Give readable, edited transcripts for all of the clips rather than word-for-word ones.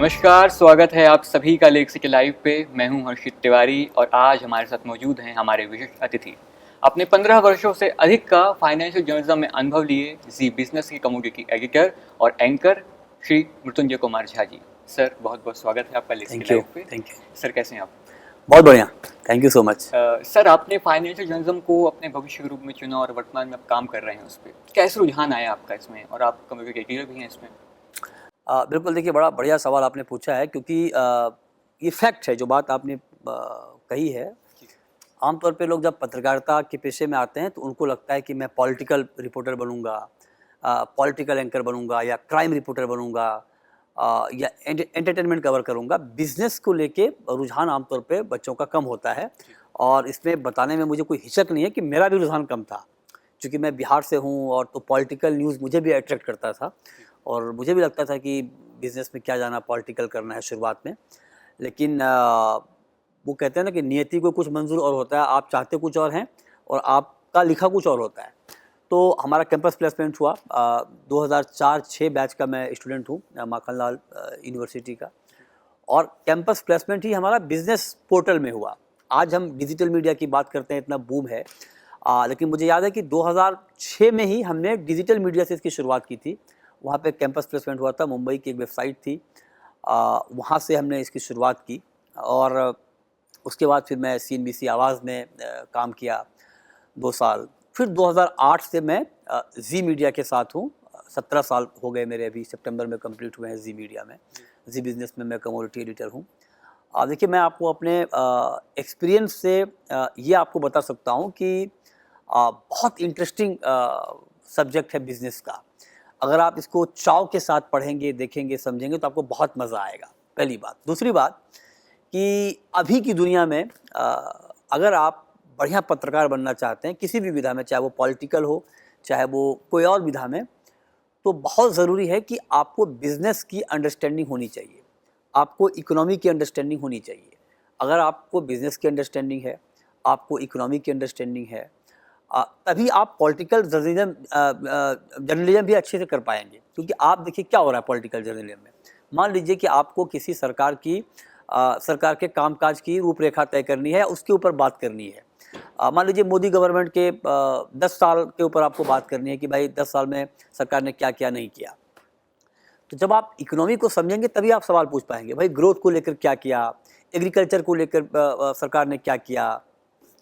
नमस्कार, स्वागत है आप सभी का लेक सिटी लाइव पे। मैं हूं हर्षित तिवारी और आज हमारे साथ मौजूद हैं हमारे विशिष्ट अतिथि। अपने 15 वर्षों से अधिक का फाइनेंशियल जर्नलिज्म में अनुभव लिए जी बिजनेस की कम्युनिटी एडिटर और एंकर श्री मृत्युंजय कुमार झा जी। सर बहुत बहुत स्वागत है आपका लेक सिटी लाइव पे। Thank you. सर कैसे हैं आप? बहुत बढ़िया, thank you so much. Sir आपने फाइनेंशियल जर्नलिज्म को अपने भविष्य के रूप में चुना और वर्तमान में आप काम कर रहे हैं उस पर। कैसे रुझान आया आपका इसमें और आप कम्युनिटी एडिटर भी हैं इसमें? बिल्कुल, देखिए बड़ा बढ़िया सवाल आपने पूछा है क्योंकि ये फैक्ट है जो बात आपने कही है। आमतौर पे लोग जब पत्रकारिता के पेशे में आते हैं तो उनको लगता है कि मैं पॉलिटिकल रिपोर्टर बनूंगा, पॉलिटिकल एंकर बनूंगा या क्राइम रिपोर्टर बनूंगा या एंटरटेनमेंट कवर करूंगा। बिजनेस को लेके रुझान आमतौर पे बच्चों का कम होता है और इसमें बताने में मुझे कोई हिचक नहीं है कि मेरा भी रुझान कम था, क्योंकि मैं बिहार से हूँ और तो पॉलिटिकल न्यूज़ मुझे भी अट्रैक्ट करता था और मुझे भी लगता था कि बिज़नेस में क्या जाना, पॉलिटिकल करना है शुरुआत में। लेकिन वो कहते हैं ना कि नियति को कुछ मंजूर और होता है, आप चाहते कुछ और हैं और आपका लिखा कुछ और होता है। तो हमारा कैंपस प्लेसमेंट हुआ 2004-06 बैच का मैं स्टूडेंट हूँ माखनलाल यूनिवर्सिटी का, और कैंपस प्लेसमेंट ही हमारा बिजनेस पोर्टल में हुआ। आज हम डिजिटल मीडिया की बात करते हैं, इतना बूम है, लेकिन मुझे याद है कि 2006 में ही हमने डिजिटल मीडिया से इसकी शुरुआत की थी। वहाँ पे कैंपस प्लेसमेंट हुआ था, मुंबई की एक वेबसाइट थी, वहाँ से हमने इसकी शुरुआत की और उसके बाद फिर मैं CNBC आवाज़ में काम किया 2 साल। फिर 2008 से मैं जी मीडिया के साथ हूँ। 17 साल हो गए मेरे, अभी सितंबर में कंप्लीट हुए हैं जी मीडिया में। जी बिजनेस में मैं कम्युनिटी एडिटर हूँ। देखिए मैं आपको अपने एक्सपीरियंस से ये आपको बता सकता हूँ कि बहुत इंटरेस्टिंग सब्जेक्ट है बिजनेस का। अगर आप इसको चाव के साथ पढ़ेंगे, देखेंगे, समझेंगे तो आपको बहुत मज़ा आएगा, पहली बात। दूसरी बात कि अभी की दुनिया में अगर आप बढ़िया पत्रकार बनना चाहते हैं किसी भी विधा में, चाहे वो पॉलिटिकल हो, चाहे वो कोई और विधा में, तो बहुत ज़रूरी है कि आपको बिज़नेस की अंडरस्टैंडिंग होनी चाहिए, आपको इकोनॉमी की अंडरस्टैंडिंग होनी चाहिए। अगर आपको बिज़नेस की अंडरस्टैंडिंग है, आपको इकोनॉमी की अंडरस्टैंडिंग है, तभी आप पॉलिटिकल जर्नलिज्म भी अच्छे से कर पाएंगे। क्योंकि आप देखिए क्या हो रहा है पॉलिटिकल जर्नलिज्म में। मान लीजिए कि आपको किसी सरकार के कामकाज की रूपरेखा तय करनी है, उसके ऊपर बात करनी है। मान लीजिए मोदी गवर्नमेंट के 10 साल के ऊपर आपको बात करनी है कि भाई 10 साल में सरकार ने क्या किया, नहीं किया। तो जब आप इकोनॉमी को समझेंगे तभी आप सवाल पूछ पाएंगे, भाई ग्रोथ को लेकर क्या किया, एग्रीकल्चर को लेकर सरकार ने क्या किया,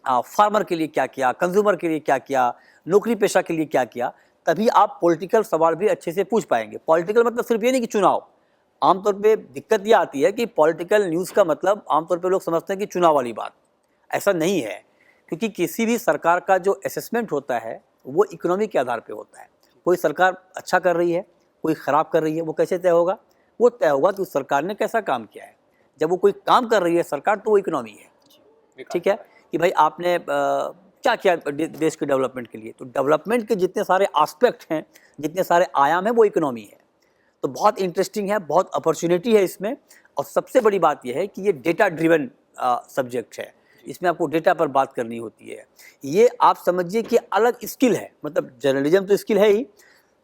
फार्मर के लिए क्या किया, कंज्यूमर के लिए क्या किया, नौकरी पेशा के लिए क्या किया। तभी आप पॉलिटिकल सवाल भी अच्छे से पूछ पाएंगे। पॉलिटिकल मतलब सिर्फ ये नहीं कि चुनाव। आमतौर पे दिक्कत ये आती है कि पॉलिटिकल न्यूज़ का मतलब आमतौर पे लोग समझते हैं कि चुनाव वाली बात। ऐसा नहीं है, क्योंकि किसी भी सरकार का जो असेसमेंट होता है वो इकोनॉमी के आधार पे होता है। कोई सरकार अच्छा कर रही है, कोई ख़राब कर रही है, वो कैसे तय होगा? वो तय होगा कि उस सरकार ने कैसा काम किया है। जब वो कोई काम कर रही है सरकार, तो वो इकोनॉमी है। ठीक है कि भाई आपने क्या किया देश के डेवलपमेंट के लिए। तो डेवलपमेंट के जितने सारे एस्पेक्ट हैं, जितने सारे आयाम हैं, वो इकोनॉमी है। तो बहुत इंटरेस्टिंग है, बहुत अपॉर्चुनिटी है इसमें। और सबसे बड़ी बात यह है कि ये डेटा ड्रिवन सब्जेक्ट है। इसमें आपको डेटा पर बात करनी होती है। ये आप समझिए कि अलग स्किल है। मतलब जर्नलिज्म तो स्किल है ही,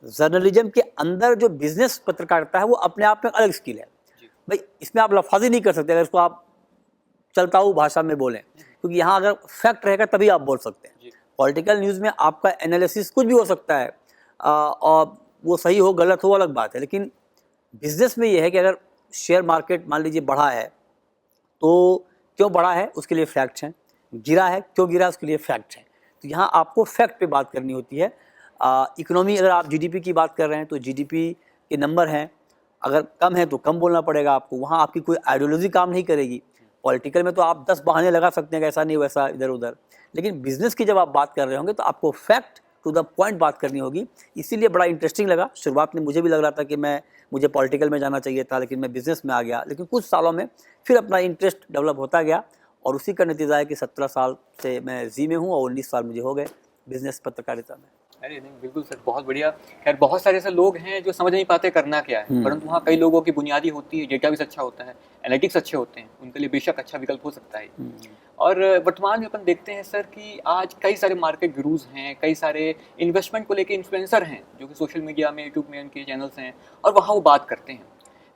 जर्नलिज्म के अंदर जो बिजनेस पत्रकारिता है वो अपने आप में अलग स्किल है। भाई इसमें आप लफाजी नहीं कर सकते अगर इसको आप चलताऊ भाषा में बोलें, क्योंकि यहाँ अगर फैक्ट रहेगा तभी आप बोल सकते हैं। पॉलिटिकल न्यूज़ में आपका एनालिसिस कुछ भी हो सकता है और वो सही हो गलत हो अलग बात है, लेकिन बिजनेस में ये है कि अगर शेयर मार्केट मान लीजिए बढ़ा है तो क्यों बढ़ा है उसके लिए फैक्ट्स हैं, गिरा है क्यों गिरा उसके लिए फैक्ट्स हैं। तो यहाँ आपको फैक्ट पे बात करनी होती है। इकोनॉमी, अगर आप जीडीपी की बात कर रहे हैं तो जीडीपी के नंबर हैं, अगर कम है तो कम बोलना पड़ेगा आपको, वहाँ आपकी कोई आइडियोलॉजी काम नहीं करेगी। पॉलिटिकल में तो आप 10 बहाने लगा सकते हैं, ऐसा नहीं वैसा इधर उधर, लेकिन बिजनेस की जब आप बात कर रहे होंगे तो आपको फैक्ट टू द पॉइंट बात करनी होगी। इसीलिए बड़ा इंटरेस्टिंग लगा। शुरुआत में मुझे भी लग रहा था कि मुझे पॉलिटिकल में जाना चाहिए था, लेकिन मैं बिज़नेस में आ गया। लेकिन कुछ सालों में फिर अपना इंटरेस्ट डेवलप होता गया और उसी का नतीजा है कि 17 साल से मैं जी में हूँ और 19 साल मुझे हो गए बिजनेस पत्रकारिता में। अरे नहीं, बिल्कुल सर, बहुत बढ़िया। खैर बहुत सारे ऐसे लोग हैं जो समझ नहीं पाते करना क्या है, परंतु वहाँ कई लोगों की बुनियादी होती है, डेटाबेस अच्छा होता है, एनालिटिक्स अच्छे होते हैं, उनके लिए बेशक अच्छा विकल्प हो सकता है। और वर्तमान में अपन देखते हैं सर कि आज कई सारे मार्केट गुरूज हैं, कई सारे इन्वेस्टमेंट को लेके इन्फ्लुएंसर हैं जो कि सोशल मीडिया में, यूट्यूब में उनके चैनल्स हैं और वहाँ वो बात करते हैं।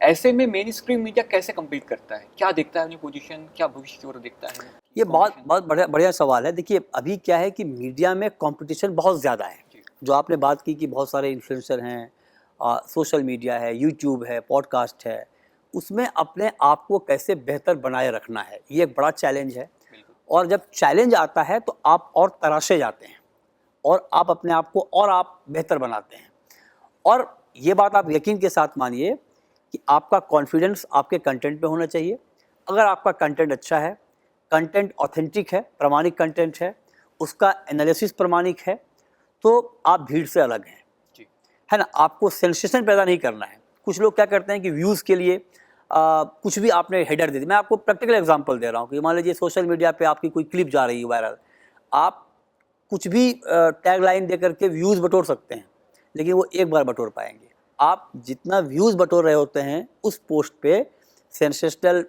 ऐसे में मेन स्ट्रीम मीडिया कैसे कम्पीट करता है? क्या देखता है अपनी पोजीशन, क्या भविष्य की ओर देखता है? ये बहुत Competition? बहुत बढ़िया बढ़िया सवाल है। देखिए अभी क्या है कि मीडिया में कंपटीशन बहुत ज़्यादा है। जी। जो आपने बात की कि बहुत सारे इन्फ्लुएंसर हैं, सोशल मीडिया है, यूट्यूब है, पॉडकास्ट है, उसमें अपने आप को कैसे बेहतर बनाए रखना है, ये एक बड़ा चैलेंज है। बिल्कुल। और जब चैलेंज आता है तो आप और तराशे जाते हैं और आप अपने आप को और आप बेहतर बनाते हैं। और ये बात आप यकीन के साथ मानिए कि आपका कॉन्फिडेंस आपके कंटेंट पे होना चाहिए। अगर आपका कंटेंट अच्छा है, कंटेंट ऑथेंटिक है, प्रामाणिक कंटेंट है, उसका एनालिसिस प्रामाणिक है, तो आप भीड़ से अलग हैं, जी। है ना? आपको सेंसेशन पैदा नहीं करना है। कुछ लोग क्या करते हैं कि व्यूज़ के लिए कुछ भी आपने हेडर दे दी। मैं आपको प्रैक्टिकल एग्जांपल दे रहा हूँ कि मान लीजिए सोशल मीडिया पे आपकी कोई क्लिप जा रही है वायरल, आप कुछ भी टैगलाइन दे करके व्यूज़ बटोर सकते हैं, लेकिन वो एक बार बटोर पाएंगे। आप जितना व्यूज़ बटोर रहे होते हैं उस पोस्ट पे सेंसेशनल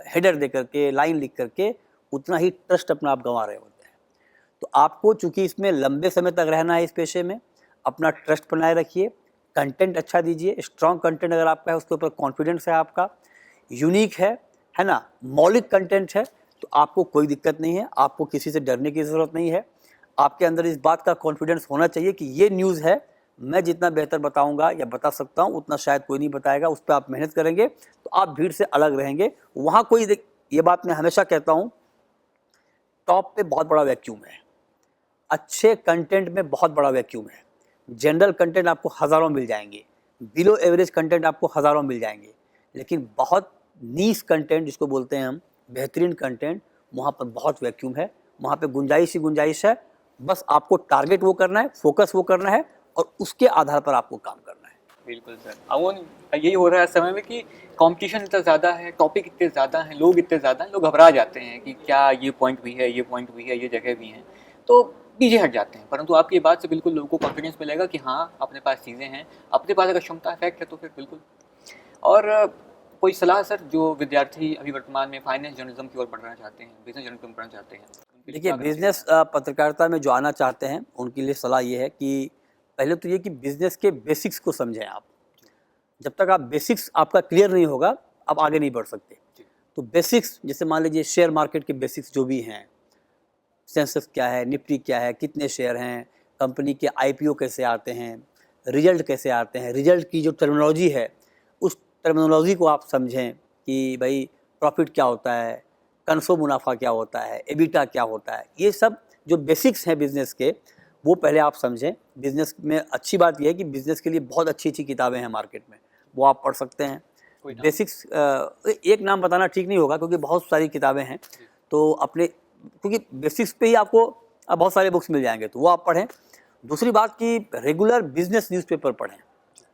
हेडर दे करके, लाइन लिख करके, उतना ही ट्रस्ट अपना आप गंवा रहे होते हैं। तो आपको चूंकि इसमें लंबे समय तक रहना है, इस पेशे में अपना ट्रस्ट बनाए रखिए, कंटेंट अच्छा दीजिए। स्ट्रॉन्ग कंटेंट अगर आपका है, उसके ऊपर कॉन्फिडेंस है आपका, यूनिक है ना, मौलिक कंटेंट है, तो आपको कोई दिक्कत नहीं है, आपको किसी से डरने की ज़रूरत नहीं है। आपके अंदर इस बात का कॉन्फिडेंस होना चाहिए कि ये न्यूज़ है, मैं जितना बेहतर बताऊंगा या बता सकता हूँ उतना शायद कोई नहीं बताएगा। उस पर आप मेहनत करेंगे तो आप भीड़ से अलग रहेंगे। वहाँ कोई ये बात मैं हमेशा कहता हूँ, टॉप पे बहुत बड़ा वैक्यूम है, अच्छे कंटेंट में बहुत बड़ा वैक्यूम है। जनरल कंटेंट आपको हज़ारों मिल जाएंगे, बिलो एवरेज कंटेंट आपको हज़ारों मिल जाएंगे, लेकिन बहुत नीश कंटेंट जिसको बोलते हैं हम, बेहतरीन कंटेंट, वहाँ पर बहुत वैक्यूम है। वहाँ पे गुंजाइश ही गुंजाइश है। बस आपको टारगेट वो करना है, फोकस वो करना है और उसके आधार पर आपको काम करना है। बिल्कुल सर। अमून यही हो रहा है इस समय में कि कंपटीशन इतना ज़्यादा है, टॉपिक इतने ज़्यादा हैं, लोग इतने ज़्यादा हैं, लोग घबरा जाते हैं कि क्या ये पॉइंट भी है, ये पॉइंट भी है, ये जगह भी हैं, तो पीछे हट जाते हैं। परंतु आपकी ये बात से बिल्कुल लोगों को कॉन्फिडेंस मिलेगा कि हाँ, अपने पास चीज़ें हैं, अपने पास अगर क्षमता फैक्ट है तो फिर बिल्कुल। और कोई सलाह सर, जो विद्यार्थी अभी वर्तमान में फाइनेंस जर्नलिज्म की ओर बढ़ना चाहते हैं, बिजनेस जर्नलिज्म पढ़ना चाहते हैं, उनके लिए देखिए क्या करना चाहिए? बिजनेस पत्रकारिता में जो आना चाहते हैं उनके लिए सलाह ये है कि पहले तो ये कि बिजनेस के बेसिक्स को समझें आप। जब तक आप बेसिक्स आपका क्लियर नहीं होगा, आप आगे नहीं बढ़ सकते। जी। तो बेसिक्स जैसे मान लीजिए शेयर मार्केट के बेसिक्स जो भी हैं, सेंसेक्स क्या है, निफ्टी क्या है, कितने शेयर हैं, कंपनी के आईपीओ कैसे आते हैं, रिजल्ट कैसे आते हैं, रिजल्ट की जो टर्मिनोलॉजी है उस टर्मिनोलॉजी को आप समझें कि भाई प्रॉफिट क्या होता है, कन्सो मुनाफा क्या होता है, एबिटा क्या होता है। ये सब जो बेसिक्स हैं बिज़नेस के, वो पहले आप समझें। बिज़नेस में अच्छी बात यह है कि बिज़नेस के लिए बहुत अच्छी अच्छी किताबें हैं मार्केट में, वो आप पढ़ सकते हैं। कोई नाम? बेसिक्स एक नाम बताना ठीक नहीं होगा क्योंकि बहुत सारी किताबें हैं, तो अपने क्योंकि बेसिक्स पे ही आपको बहुत सारे बुक्स मिल जाएंगे, तो वो आप पढ़ें। दूसरी बात कि रेगुलर बिजनेस न्यूज़पेपर पढ़ें।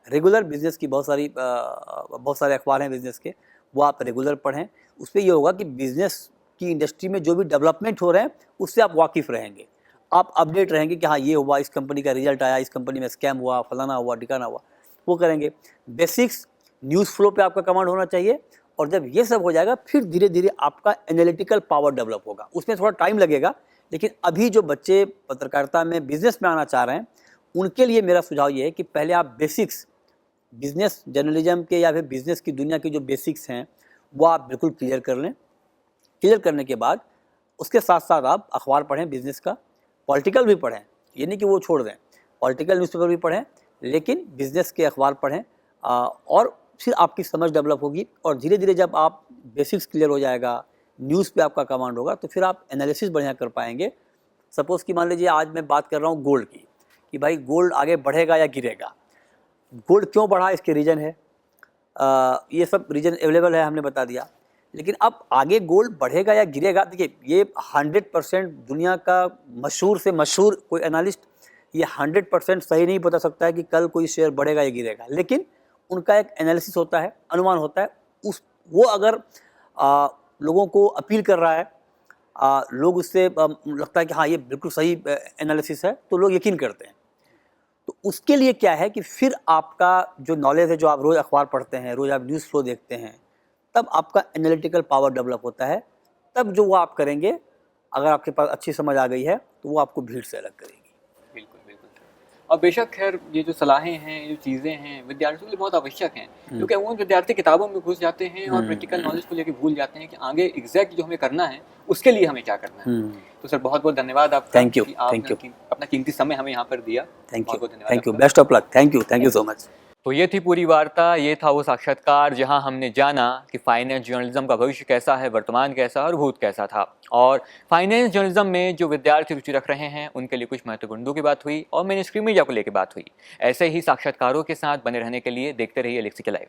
रेगुलर बिजनेस की बहुत सारे अखबार हैं बिजनेस के, वो आप रेगुलर पढ़ें। उसमें ये होगा कि बिजनेस की इंडस्ट्री में जो भी डेवलपमेंट हो रहे हैं उससे आप वाकिफ़ रहेंगे, आप अपडेट रहेंगे कि हाँ ये हुआ, इस कंपनी का रिजल्ट आया, इस कंपनी में स्कैम हुआ, फलाना हुआ, ठिकाना हुआ, वो करेंगे। बेसिक्स न्यूज़ फ्लो पे आपका कमांड होना चाहिए। और जब ये सब हो जाएगा फिर धीरे धीरे आपका एनालिटिकल पावर डेवलप होगा। उसमें थोड़ा टाइम लगेगा, लेकिन अभी जो बच्चे पत्रकारिता में बिजनेस में आना चाह रहे हैं उनके लिए मेरा सुझाव ये है कि पहले आप बेसिक्स बिजनेस जर्नलिज्म के या फिर बिजनेस की दुनिया के जो बेसिक्स हैं वो आप बिल्कुल क्लियर कर लें। क्लियर करने के बाद उसके साथ साथ आप अखबार पढ़ें बिजनेस का, पॉलिटिकल भी पढ़ें, ये नहीं कि वो छोड़ दें, पॉलिटिकल न्यूज़पेपर भी पढ़ें, लेकिन बिजनेस के अखबार पढ़ें। और फिर आपकी समझ डेवलप होगी और धीरे धीरे जब आप बेसिक्स क्लियर हो जाएगा, न्यूज़ पे आपका कमांड होगा, तो फिर आप एनालिसिस बढ़िया कर पाएंगे। सपोज़ कि मान लीजिए आज मैं बात कर रहा हूँ गोल्ड की, कि भाई गोल्ड आगे बढ़ेगा या गिरेगा, गोल्ड क्यों बढ़ा, इसके रीज़न है, ये सब रीज़न अवेलेबल है, हमने बता दिया। लेकिन अब आगे गोल्ड बढ़ेगा या गिरेगा, देखिए ये 100% दुनिया का मशहूर से मशहूर कोई एनालिस्ट ये 100% सही नहीं बता सकता है कि कल कोई शेयर बढ़ेगा या गिरेगा, लेकिन उनका एक एनालिसिस होता है, अनुमान होता है। उस वो अगर लोगों को अपील कर रहा है, लोग उससे लगता है कि हाँ ये बिल्कुल सही एनालिसिस है, तो लोग यकीन करते हैं। तो उसके लिए क्या है कि फिर आपका जो नॉलेज है, जो आप रोज़ अखबार पढ़ते हैं, रोज़ आप न्यूज़ फ्लो देखते हैं, तब आपका एनालिटिकल पावर डेवलप होता है। तब जो वो आप करेंगे, अगर आपके पास अच्छी समझ आ गई है, तो वो आपको भीड़ से अलग करेगी। बिल्कुल, बिल्कुल। और बेशक खैर ये जो सलाहें हैं, ये जो चीज़ें हैं, विद्यार्थियों के लिए बहुत आवश्यक हैं, क्योंकि वो विद्यार्थी किताबों में घुस जाते हैं और प्रैक्टिकल नॉलेज को लेके भूल जाते हैं कि आगे एग्जैक्ट जो हमें करना है उसके लिए हमें क्या करना है। तो सर बहुत बहुत धन्यवाद आपका थैंक यू, कि आपने थैंक यू, अपना कीमती समय हमें यहाँ पर दिया। थैंक बहुत यू, बहुत धन्यवाद थैंक यू, आपका। Best of luck, thank you so much. तो ये थी पूरी वार्ता, ये था वो साक्षात्कार जहां हमने जाना कि फाइनेंस जर्नलिज्म का भविष्य कैसा है, वर्तमान कैसा है और भूत कैसा था। और फाइनेंस जर्नलिज्म में जो विद्यार्थी रुचि रख रहे हैं उनके लिए कुछ महत्वपूर्ण बिंदुओं की बात हुई और मेन स्ट्रीम मीडिया को लेकर बात हुई। ऐसे ही साक्षात्कारों के साथ बने रहने के लिए देखते रहिए लेक्सिकल लाइव।